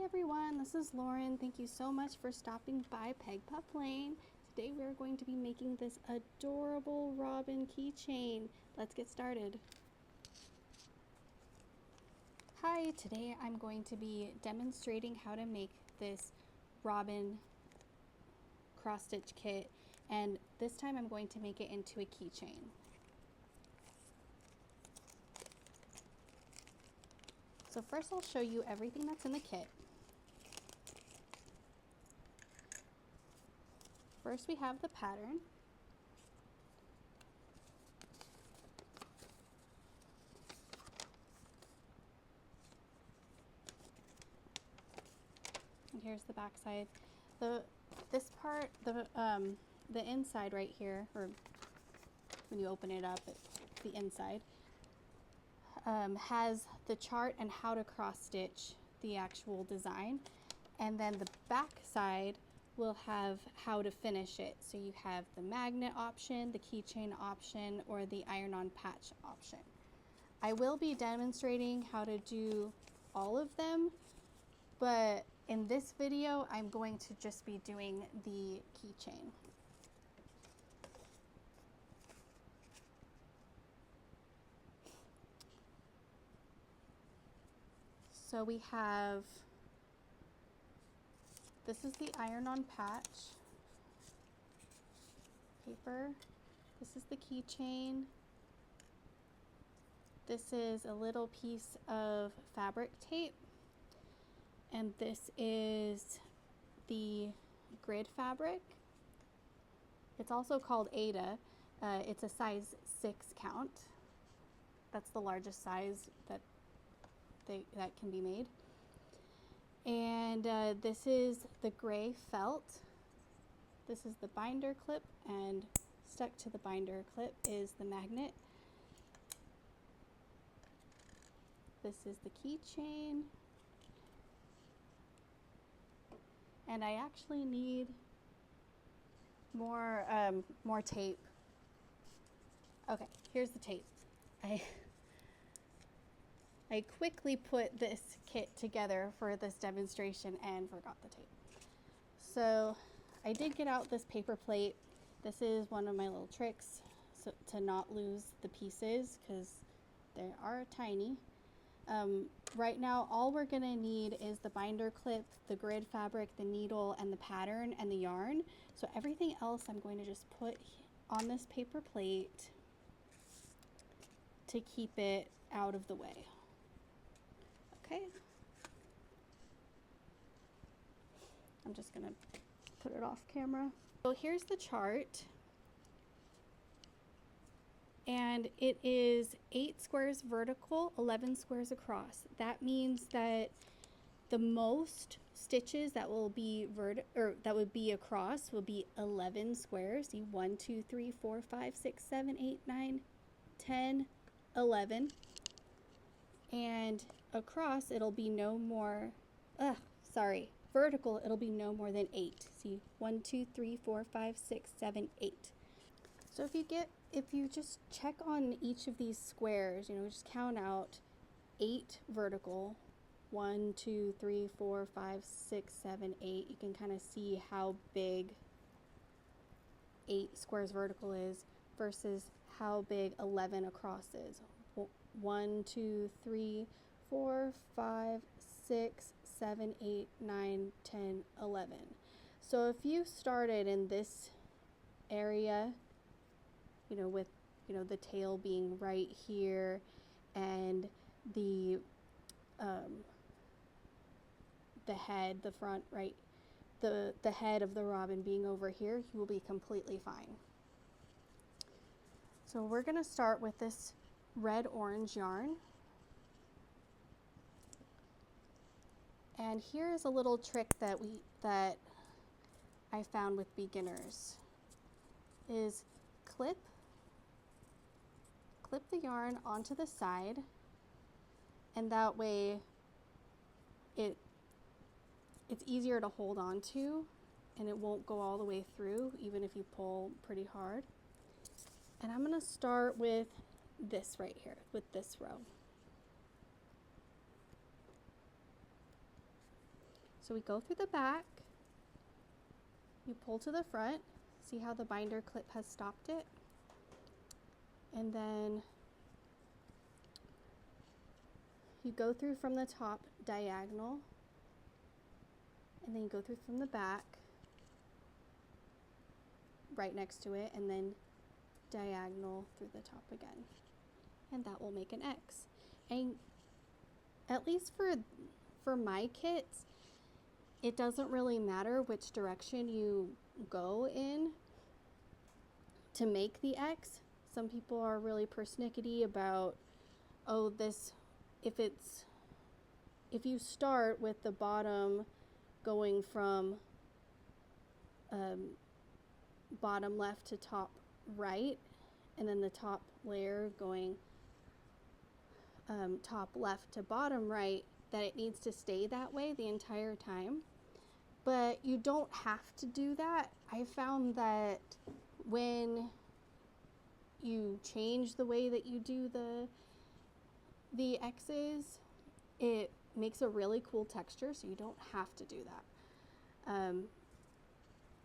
everyone, this is Lauren. Thank you so much for stopping by Pegpuff Lane. Today we're going to be making this adorable robin keychain. Let's get started. Hi, today I'm going to be demonstrating how to make this robin cross-stitch kit, and this time I'm going to make it into a keychain. So first I'll show you everything that's in the kit. First we have the pattern. And here's the back side. This part, the inside right here, or when you open it up, it's the inside, has the chart and how to cross stitch the actual design, and then the back side will have how to finish it. So you have the magnet option, the keychain option, or the iron-on patch option. I will be demonstrating how to do all of them, but in this video I'm going to just be doing the keychain. So we have, this is the iron-on patch paper. This is the keychain. This is a little piece of fabric tape. And this is the grid fabric. It's also called Ada. It's a size 6 count. That's the largest size that can be made. And this is the gray felt. This is the binder clip, and stuck to the binder clip is the magnet. This is the keychain. And I actually need more tape. Okay, here's the tape. I quickly put this kit together for this demonstration and forgot the tape. So I did get out this paper plate. This is one of my little tricks to not lose the pieces because they are tiny. Right now all we're gonna need is the binder clip, the grid fabric, the needle, and the pattern, and the yarn. So everything else I'm going to just put on this paper plate to keep it out of the way. Okay, I'm just gonna put it off camera. So here's the chart, and it is 8 squares vertical, 11 squares across. That means that the most stitches that will be across will be 11 squares. See, 1, 2, 3, 4, 5, 6, 7, 8, 9, 10, 11. And across it'll be no more, vertical it'll be no more than 8. See, 1, 2, 3, 4, 5, 6, 7, 8. So if you just check on each of these squares, just count out 8 vertical, 1, 2, 3, 4, 5, 6, 7, 8. You can kind of see how big 8 squares vertical is versus how big 11 across is. 1, 2, 3, 4, 5, 6, 7, 8, 9, 10, 11. So if you started in this area, with the tail being right here and the head, the front, right, the head of the robin being over here, you will be completely fine. So we're going to start with this red-orange yarn. And here is a little trick that I found with beginners is clip the yarn onto the side, and that way it's easier to hold on to and it won't go all the way through even if you pull pretty hard. And I'm going to start with this right here, with this row. So we go through the back, you pull to the front, see how the binder clip has stopped it, and then you go through from the top diagonal, and then you go through from the back right next to it, and then diagonal through the top again, and that will make an X. And at least for my kits, it doesn't really matter which direction you go in to make the X. Some people are really persnickety about, oh, this, if you start with the bottom going from bottom left to top right, and then the top layer going top left to bottom right, that it needs to stay that way the entire time. But you don't have to do that. I found that when you change the way that you do the X's, it makes a really cool texture, so you don't have to do that.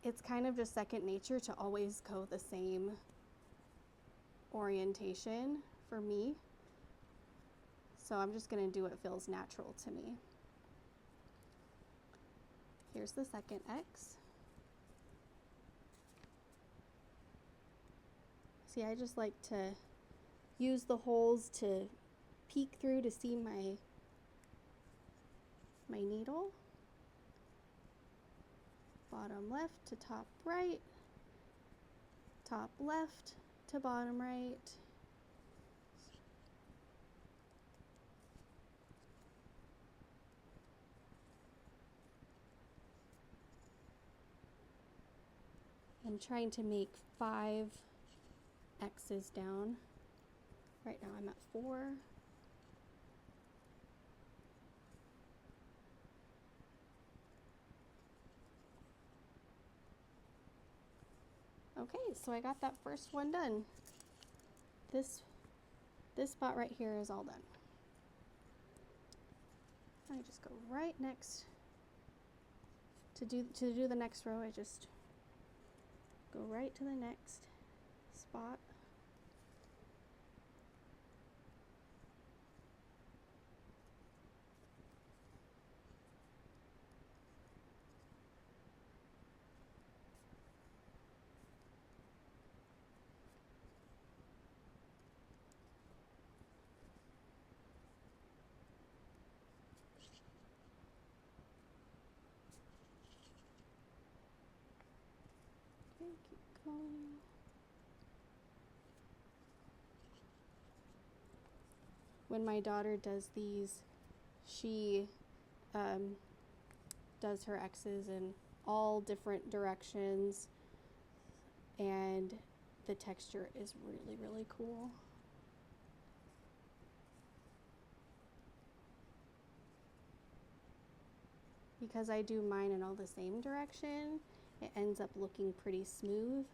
It's kind of just second nature to always go the same orientation for me. So I'm just gonna do what feels natural to me. Here's the second X. See, I just like to use the holes to peek through to see my needle. Bottom left to top right, top left to bottom right. I'm trying to make 5 X's down. Right now I'm at 4. Okay, so I got that first one done. This spot right here is all done. I just go right next to do the next row. I just go right to the next spot. Okay, keep going. When my daughter does these, she does her X's in all different directions, and the texture is really, really cool. Because I do mine in all the same direction, it ends up looking pretty smooth,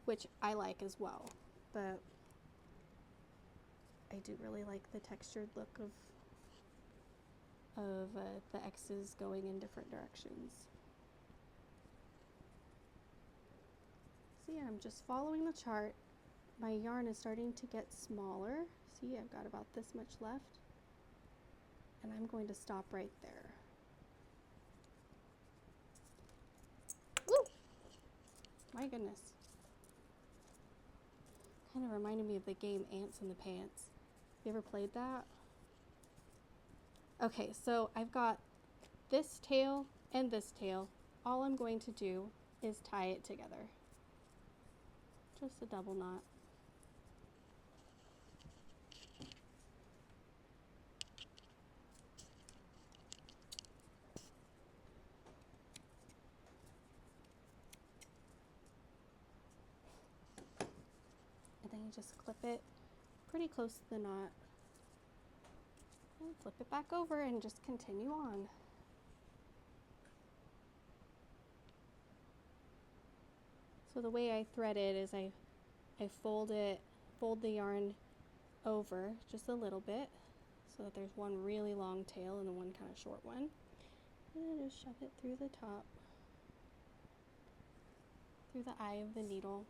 which I like as well, but I do really like the textured look of the X's going in different directions. See, I'm just following the chart. My yarn is starting to get smaller. See, I've got about this much left, and I'm going to stop right there. Woo! My goodness. Kind of reminded me of the game Ants in the Pants. You ever played that? Okay, so I've got this tail and this tail. All I'm going to do is tie it together. Just a double knot. And then you just clip it pretty close to the knot. And flip it back over and just continue on. So the way I thread it is I fold the yarn over just a little bit so that there's one really long tail and then one kind of short one. And just shove it through the top, through the eye of the needle.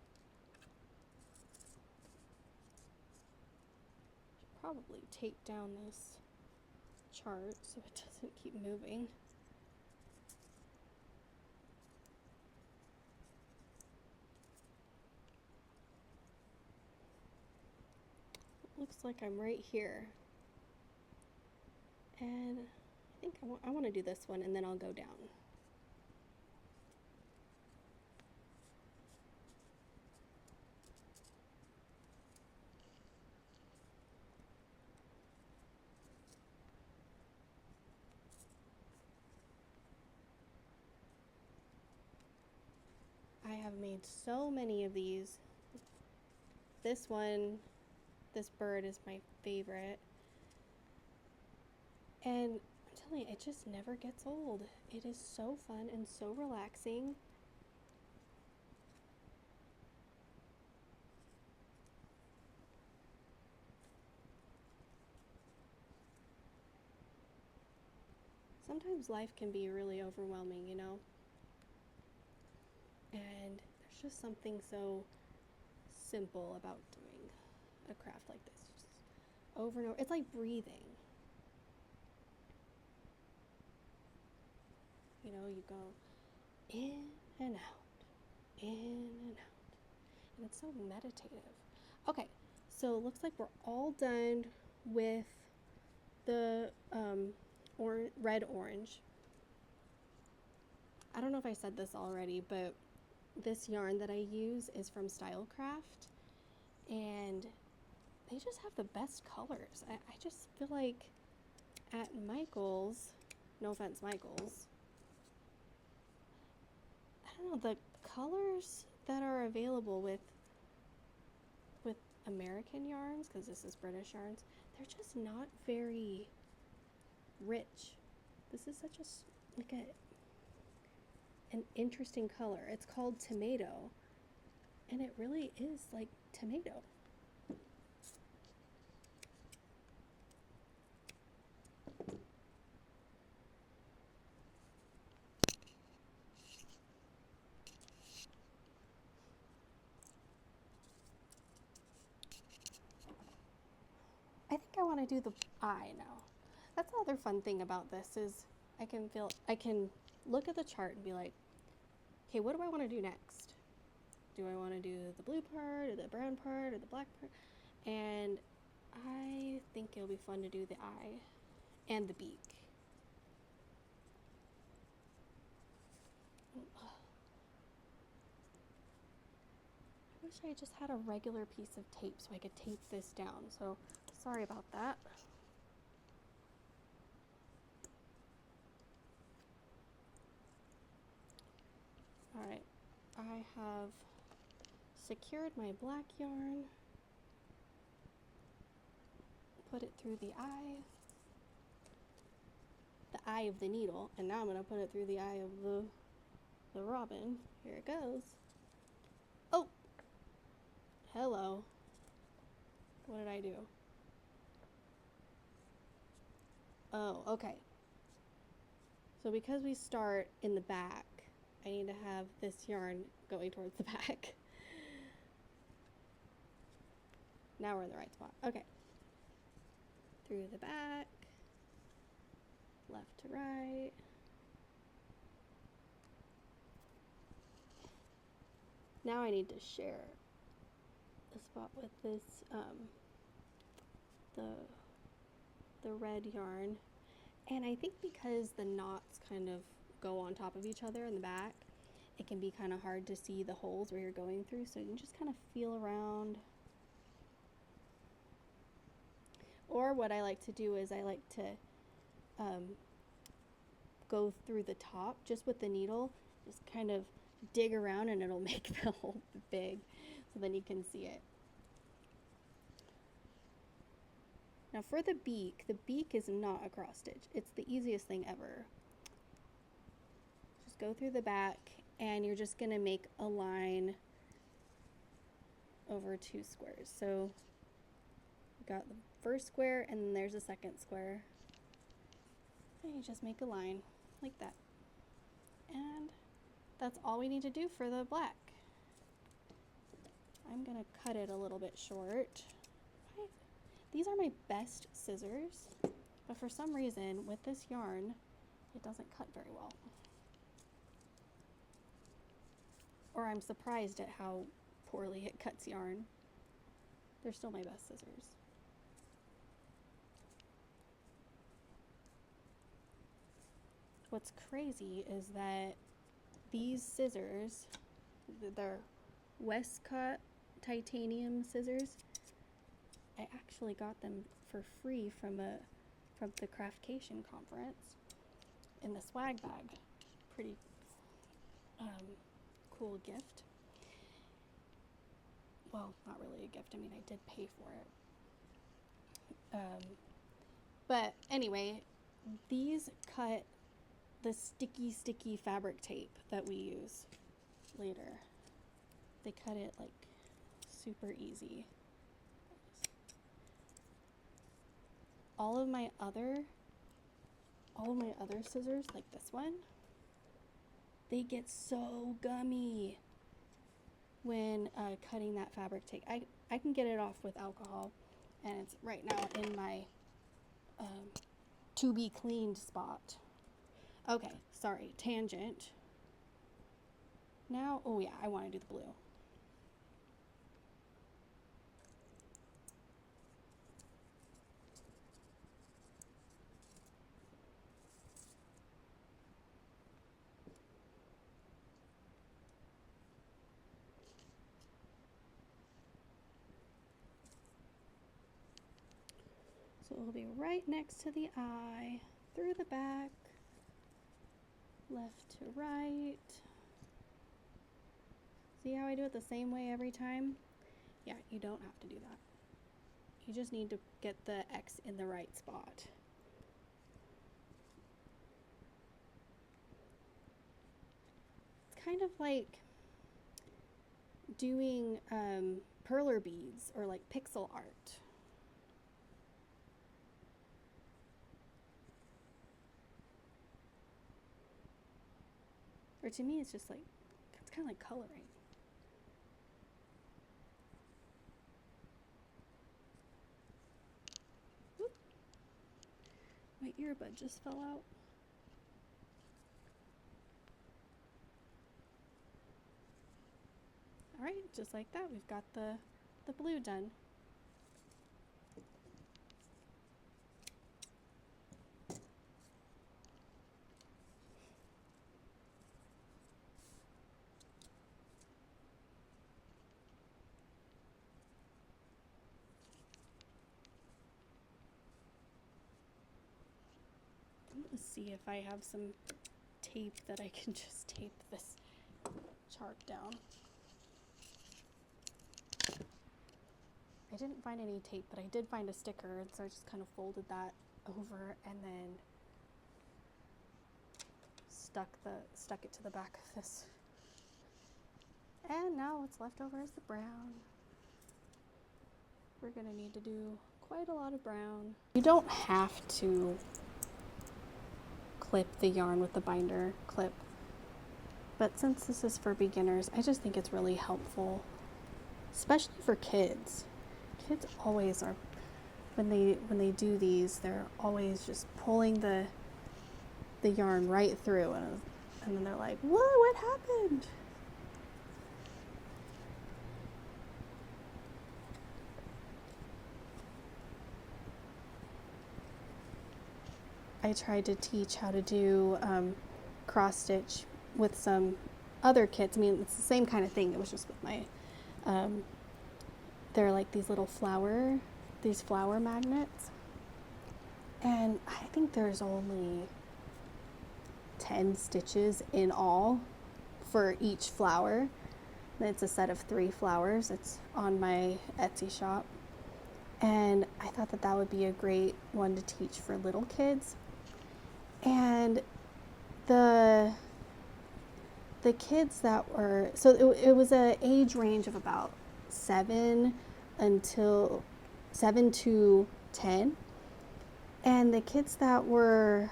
Should probably tape down this chart so it doesn't keep moving. Looks like I'm right here. And I think I want to do this one and then I'll go down. I have made so many of these. This bird is my favorite. And I'm telling you, it just never gets old. It is so fun and so relaxing. Sometimes life can be really overwhelming, you know? And there's just something so simple about doing a craft like this. Just over and over. It's like breathing. You know, you go in and out, in and out. And it's so meditative. Okay, so it looks like we're all done with the red-orange. I don't know if I said this already, but this yarn that I use is from Stylecraft, and they just have the best colors. I just feel like at Michael's, no offense Michael's, I don't know, the colors that are available with American yarns, because this is British yarns, they're just not very rich. This is such an interesting color. It's called tomato, and it really is like tomato. I think I want to do the eye now. That's the other fun thing about this is I can look at the chart and be like, okay, what do I want to do next? Do I want to do the blue part or the brown part or the black part? And I think it'll be fun to do the eye and the beak. I wish I just had a regular piece of tape so I could tape this down. So sorry about that. All right, I have secured my black yarn, put it through the eye of the needle, and now I'm gonna put it through the eye of the robin. Here it goes. Oh, hello. What did I do? Oh, okay. So because we start in the back, I need to have this yarn going towards the back. Now we're in the right spot. Okay. Through the back, left to right. Now I need to share the spot with this, the red yarn. And I think because the knots kind of go on top of each other in the back, it can be kind of hard to see the holes where you're going through, so you can just kind of feel around. Or what I like to do is I like to go through the top just with the needle, just kind of dig around, and it'll make the hole big, so then you can see it. Now for the beak is not a cross stitch. It's the easiest thing ever. Just go through the back, and you're just gonna make a line over 2 squares. So you got the first square, and then there's a second square. And you just make a line. like that. And that's all we need to do for the black. I'm gonna cut it a little bit short. These are my best scissors, but for some reason with this yarn, it doesn't cut very well. Or I'm surprised at how poorly it cuts yarn. They're still my best scissors. What's crazy is that these scissors, they're Westcott titanium scissors. I actually got them for free from the Craftcation conference in the swag bag. Pretty cool gift. Well, not really a gift. I mean, I did pay for it. But anyway, these cut the sticky fabric tape that we use later. They cut it like super easy. All of my other scissors, like this one, they get so gummy when cutting that fabric tape. I can get it off with alcohol, and it's right now in my to be cleaned spot. Okay, sorry, tangent. Now, oh yeah, I want to do the blue. So it'll be right next to the eye, through the back, left to right. See how I do it the same way every time? Yeah, you don't have to do that. You just need to get the X in the right spot. It's kind of like doing perler beads or like pixel art. Or to me, it's just like, it's kind of like coloring. Whoop. My earbud just fell out. All right, just like that, we've got the blue done. Let's see if I have some tape that I can just tape this chart down. I didn't find any tape, but I did find a sticker, and so I just kind of folded that over and then stuck it to the back of this. And now what's left over is the brown. We're gonna need to do quite a lot of brown. You don't have to clip the yarn with the binder clip, but since this is for beginners, I just think it's really helpful, especially for kids. Kids always are, when they do these, they're always just pulling the yarn right through, and then they're like, what happened? I tried to teach how to do cross stitch with some other kits. I mean, it's the same kind of thing. It was just with my, they're like these little flower magnets. And I think there's only 10 stitches in all for each flower. And it's a set of 3 flowers. It's on my Etsy shop. And I thought that would be a great one to teach for little kids. And the kids that were, so it was an age range of about 7 to 10. And the kids that were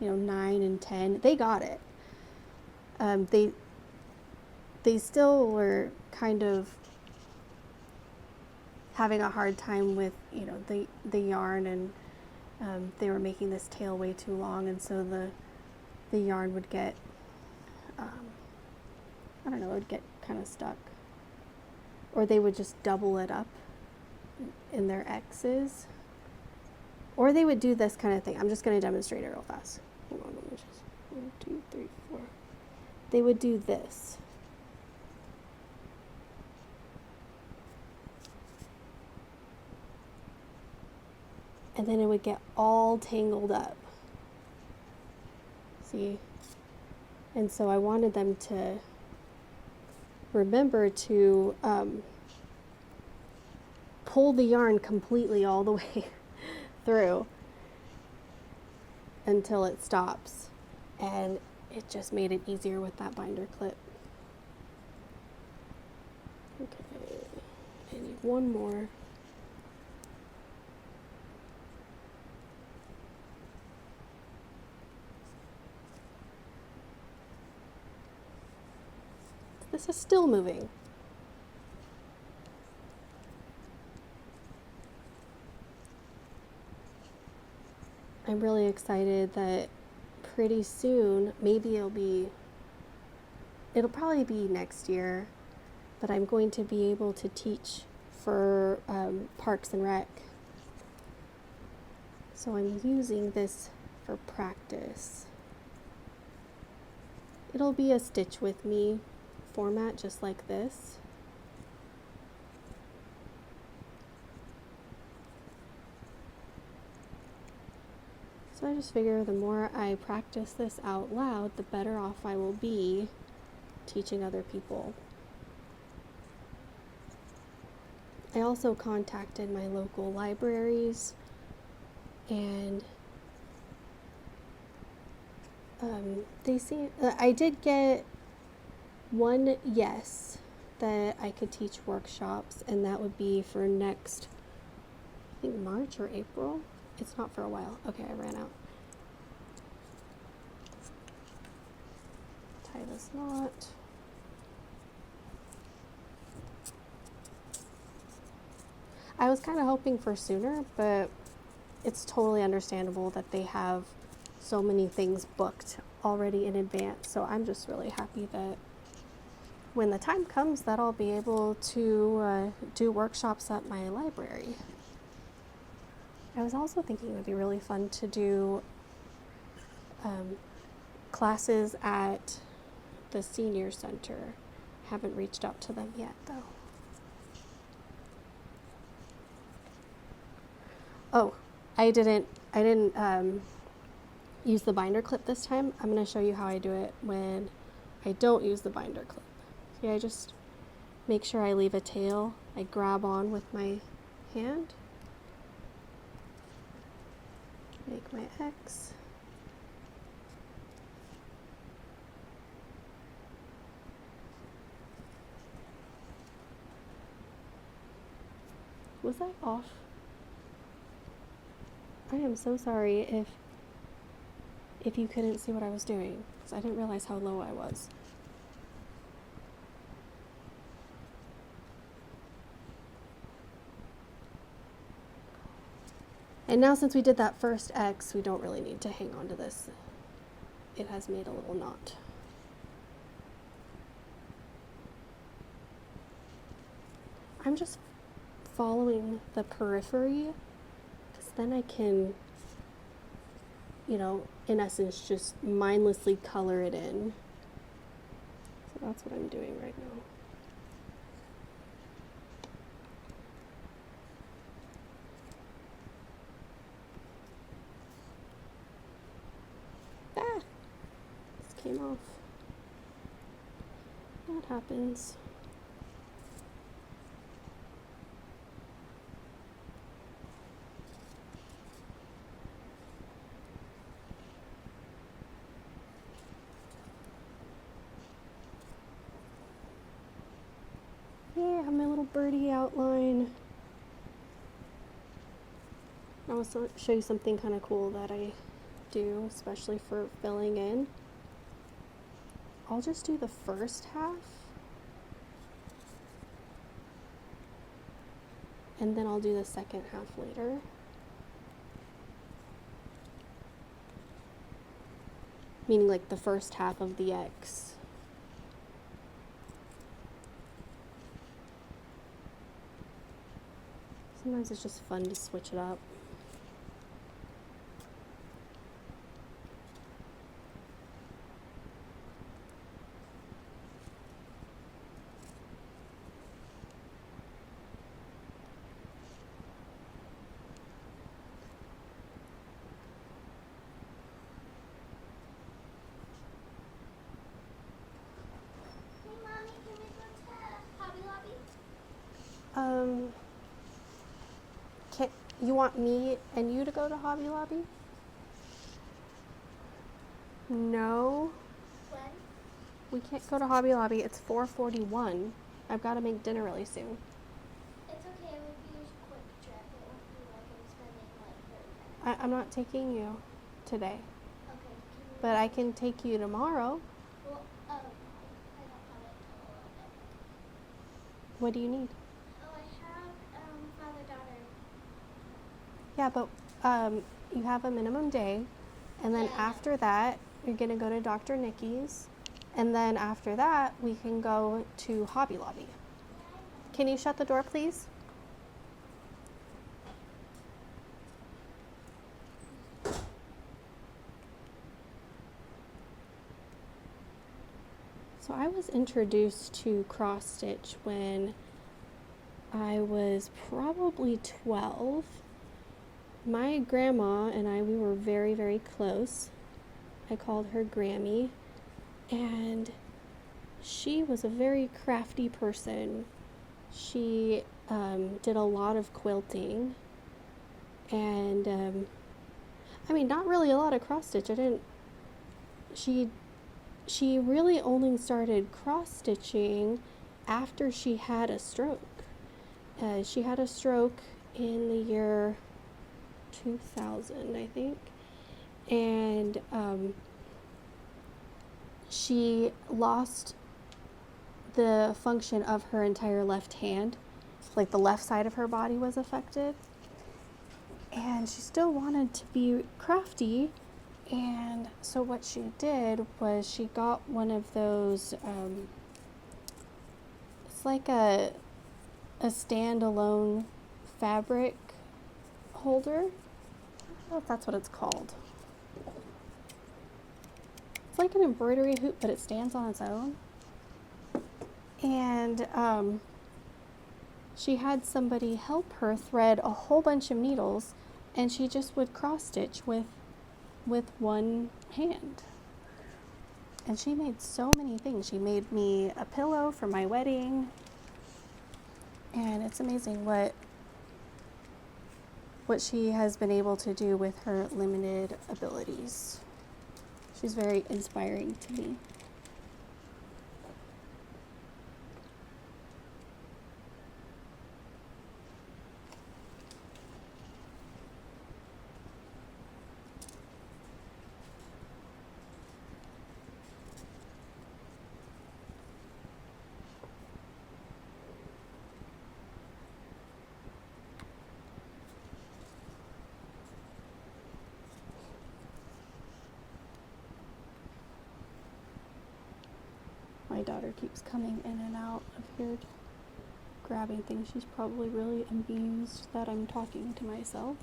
9 and 10, they got it. They still were kind of having a hard time with the yarn, and they were making this tail way too long, and so the yarn would get I don't know, it would get kind of stuck, or they would just double it up in their X's, or they would do this kind of thing. I'm just going to demonstrate it real fast. Hold on, let me just 1, 2, 3, 4. They would do this. And then it would get all tangled up. See? And so I wanted them to remember to pull the yarn completely all the way through until it stops. And it just made it easier with that binder clip. Okay, I need one more. This is still moving. I'm really excited that pretty soon, maybe it'll probably be next year, but I'm going to be able to teach for Parks and Rec. So I'm using this for practice. It'll be a Stitch With Me format, just like this. So I just figure the more I practice this out loud, the better off I will be teaching other people. I also contacted my local libraries, and I did get one yes that I could teach workshops, and that would be for next, I think, March or April. It's not for a while. Okay, I ran out. Tie this knot. I was kind of hoping for sooner, but it's totally understandable that they have so many things booked already in advance. So I'm just really happy that when the time comes that I'll be able to do workshops at my library. I was also thinking it would be really fun to do classes at the senior center. Haven't reached out to them yet, though. Oh, I didn't use the binder clip this time. I'm going to show you how I do it when I don't use the binder clip. See, I just make sure I leave a tail. I grab on with my hand. Make my X. Was that off? I am so sorry if you couldn't see what I was doing, because I didn't realize how low I was. And now since we did that first X, we don't really need to hang on to this. It has made a little knot. I'm just following the periphery, because then I can, in essence, just mindlessly color it in. So that's what I'm doing right now. This came off. That happens. Yeah, I have my little birdie outline. I want to show you something kind of cool that I do, especially for filling in. I'll just do the first half, and then I'll do the second half later. Meaning like the first half of the X. Sometimes it's just fun to switch it up. You want me and you to go to Hobby Lobby? No. When? We can't go to Hobby Lobby. It's 4:41. I've got to make dinner really soon. It's okay. It would be a quick trip. It won't be like I'm spending like 30 minutes. I'm not taking you today. Okay. But I can take you tomorrow. Well, I don't have it till 11. What do you need? Oh, I have father-daughter. Yeah, but you have a minimum day, and then Yeah, I know. after that, you're gonna go to Dr. Nikki's, and then after that, we can go to Hobby Lobby. Can you shut the door, please? So I was introduced to cross stitch when I was probably 12. My grandma and I, we were very, very close. I called her Grammy, and she was a very crafty person. She did a lot of quilting, and I mean, not really a lot of cross stitch. She really only started cross stitching after she had a stroke. She had a stroke in the year 2000, I think, and she lost the function of her entire left hand. Like the left side of her body was affected, and she still wanted to be crafty. And so what she did was she got one of those, it's like a standalone fabric holder. I don't know if that's what it's called. It's like an embroidery hoop, but it stands on its own. And she had somebody help her thread a whole bunch of needles, and she just would cross stitch with one hand. And she made so many things. She made me a pillow for my wedding, and it's amazing what she has been able to do with her limited abilities. She's very inspiring to me. My daughter keeps coming in and out of here grabbing things. She's probably really amused that I'm talking to myself.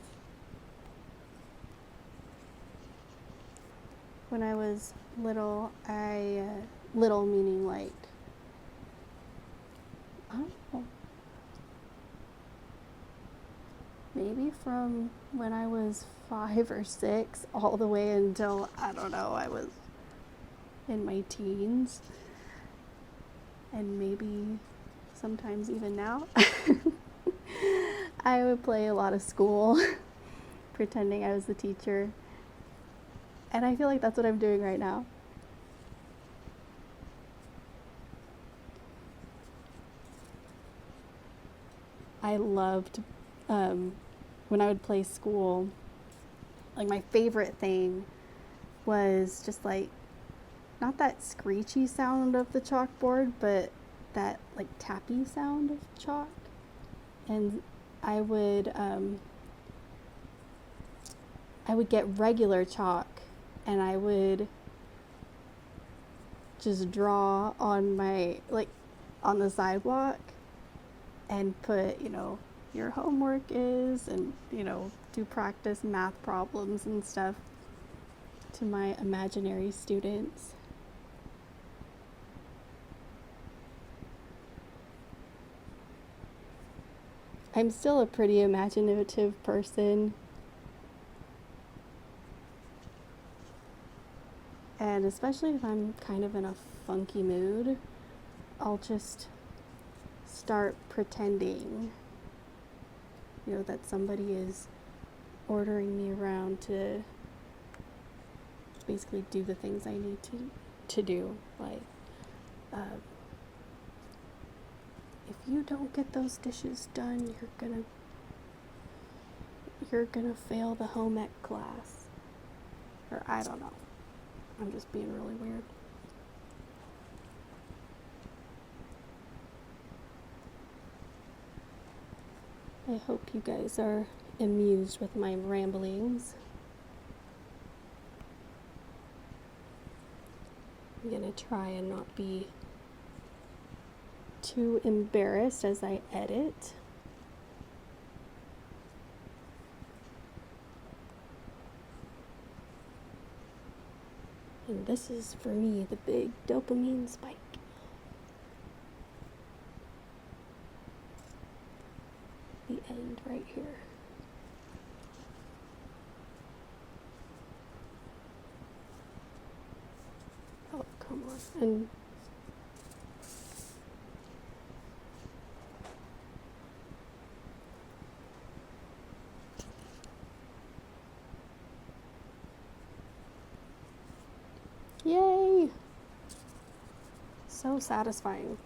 When I was little, little meaning like, I don't know, maybe from when I was 5 or 6 all the way until, I don't know, I was in my teens. And maybe sometimes even now. I would play a lot of school, pretending I was the teacher. And I feel like that's what I'm doing right now. I loved, when I would play school, like my favorite thing was just like, not that screechy sound of the chalkboard, but that like tappy sound of chalk. And I would get regular chalk, and I would just draw on my, like, on the sidewalk and put, your homework is, and, do practice math problems and stuff to my imaginary students. I'm still a pretty imaginative person. And especially if I'm kind of in a funky mood, I'll just start pretending, that somebody is ordering me around to basically do the things I need to do. Like, if you don't get those dishes done, you're gonna fail the home ec class. Or I don't know. I'm just being really weird. I hope you guys are amused with my ramblings. I'm gonna try and not be too embarrassed as I edit. And this is, for me, the big dopamine spike. The end right here. Oh, come on. And yay! So satisfying.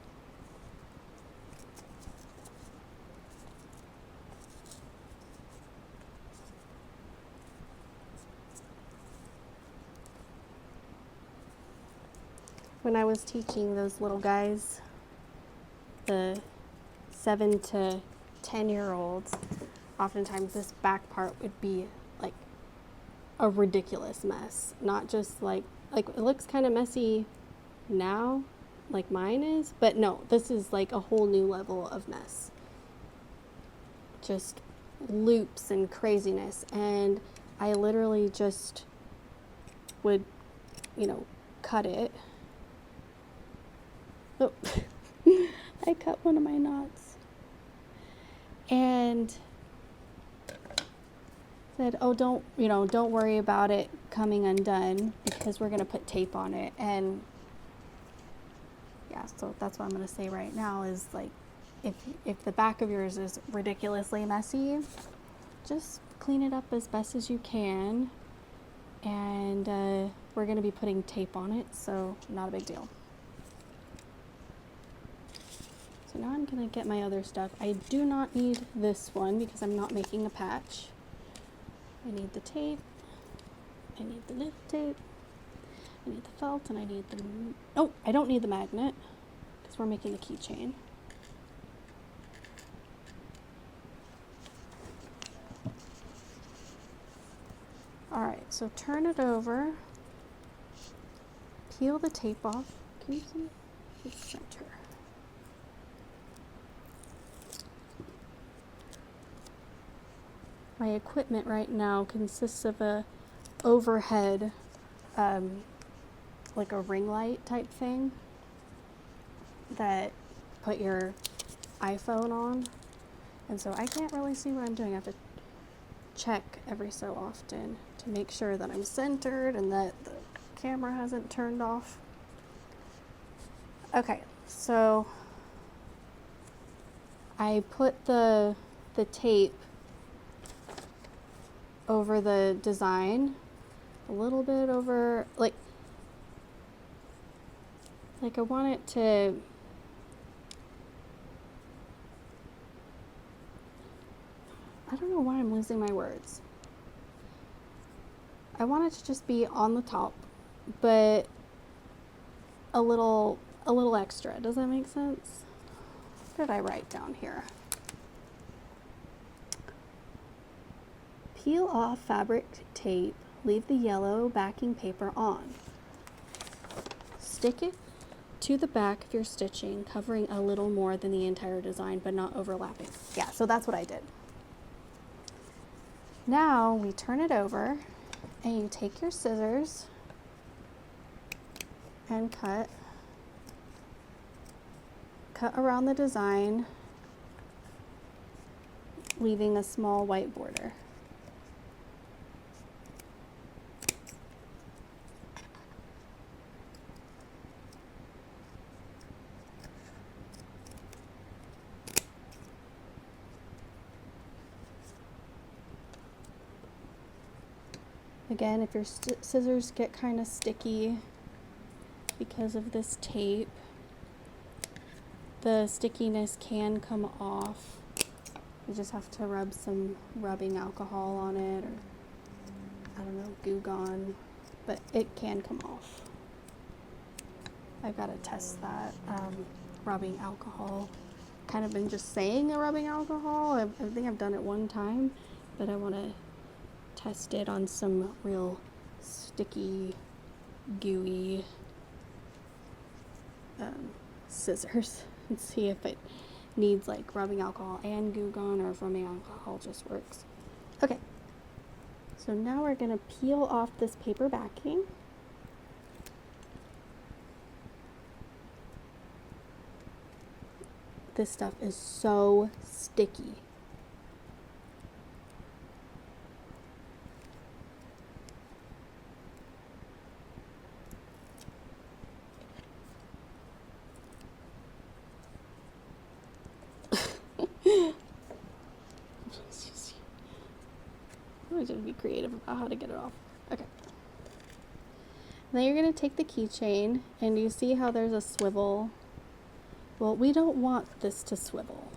When I was teaching those little guys, the 7 to 10-year-olds, oftentimes this back part would be like a ridiculous mess. Not just like it looks kind of messy now, like mine is, but no, this is like a whole new level of mess. Just loops and craziness, and I literally just would, cut it. Oh, I cut one of my knots. And said, oh, don't worry about it coming undone, because we're going to put tape on it. And yeah, so that's what I'm going to say right now is, like, if the back of yours is ridiculously messy, just clean it up as best as you can. And we're going to be putting tape on it, so not a big deal. So now I'm going to get my other stuff. I do not need this one because I'm not making a patch. I need the tape. I need the lift tape. I need the felt, and I need the... Oh, I don't need the magnet because we're making a keychain. Alright, so turn it over. Peel the tape off. Can you see? It's center. My equipment right now consists of a overhead, like a ring light type thing that put your iPhone on. And so I can't really see what I'm doing. I have to check every so often to make sure that I'm centered and that the camera hasn't turned off. Okay, so I put the tape over the design, a little bit over, like I want it to, I don't know why I'm losing my words. I want it to just be on the top, but a little extra. Does that make sense? What did I write down here? Peel off fabric tape, leave the yellow backing paper on. Stick it to the back of your stitching, covering a little more than the entire design, but not overlapping. Yeah, so that's what I did. Now we turn it over and you take your scissors and cut around the design, leaving a small white border. Again, if your scissors get kind of sticky because of this tape, the stickiness can come off. You just have to rub some rubbing alcohol on it, or I don't know, Goo Gone, but it can come off. I've got to test that. Rubbing alcohol. Kind of been just saying a rubbing alcohol. I think I've done it one time, but I want to test it on some real sticky, gooey scissors and see if it needs like rubbing alcohol and Goo Gone, or if rubbing alcohol just works. Okay, so now we're going to peel off this paper backing. This stuff is so sticky. I'm going to be creative about how to get it off. Okay. Then you're going to take the keychain, and you see how there's a swivel. Well, we don't want this to swivel.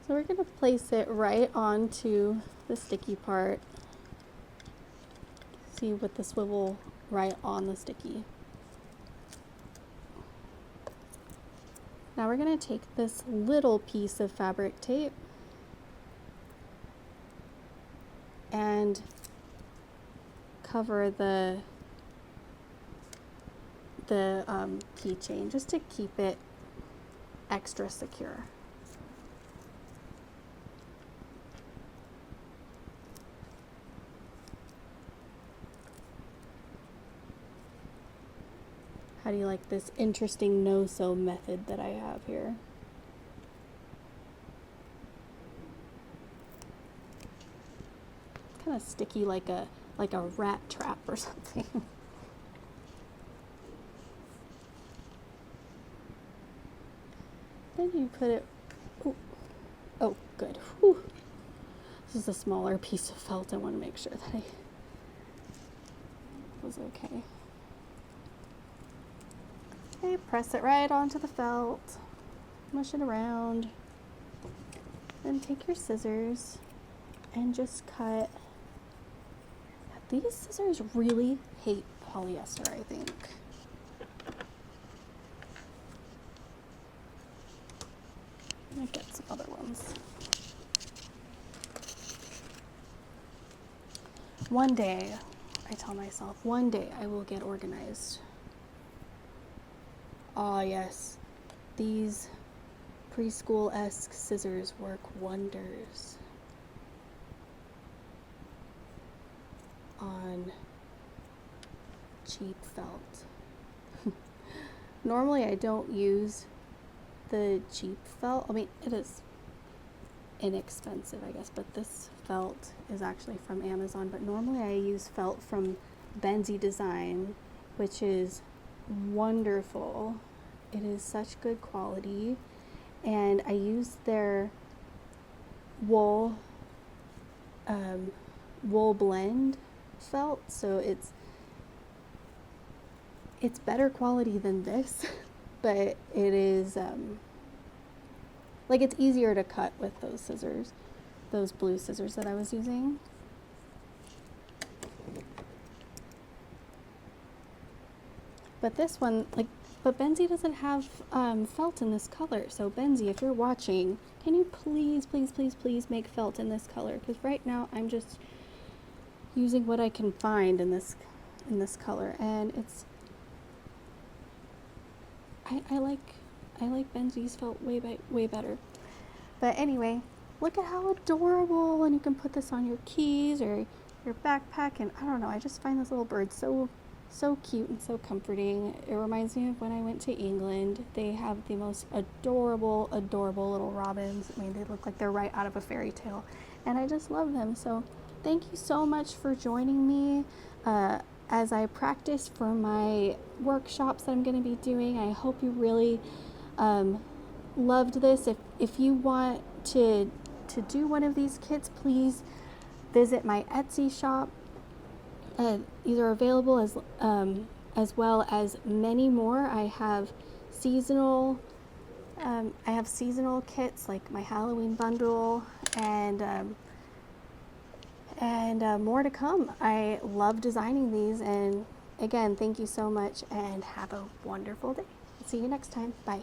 So we're going to place it right onto the sticky part. See, with the swivel right on the sticky. Now we're going to take this little piece of fabric tape and cover the keychain just to keep it extra secure. How do you like this interesting no-sew method that I have here? It's kind of sticky, like a rat trap or something. Then you put it. Ooh. Oh, good. Whew. This is a smaller piece of felt. I want to make sure that I was okay. Okay, press it right onto the felt, mush it around, then take your scissors and just cut. These scissors really hate polyester, I think. I'm gonna get some other ones. One day, I tell myself, one day I will get organized. Ah, yes, these preschool-esque scissors work wonders on cheap felt. Normally I don't use the cheap felt. I mean, it is inexpensive, I guess, but this felt is actually from Amazon. But normally I use felt from Benzie Design, which is wonderful. It is such good quality, and I use their wool blend felt, so it's better quality than this, but it is like it's easier to cut with those scissors, those blue scissors that I was using. But this one, like, but Benzie doesn't have felt in this color. So Benzie, if you're watching, can you please, please, please, please make felt in this color? Because right now I'm just using what I can find in this color, and it's I like Benzie's felt way better. But anyway, look at how adorable, and you can put this on your keys or your backpack, and I don't know, I just find this little bird so cute and so comforting. It reminds me of when I went to England. They have the most adorable little robins. I mean, they look like they're right out of a fairy tale, and I just love them. So thank you so much for joining me as I practice for my workshops that I'm going to be doing. I hope you really loved this. If you want to do one of these kits, please visit my Etsy shop. These are available as well as many more. I have seasonal kits like my Halloween bundle, and more to come. I love designing these, and again, thank you so much and have a wonderful day. See you next time. Bye.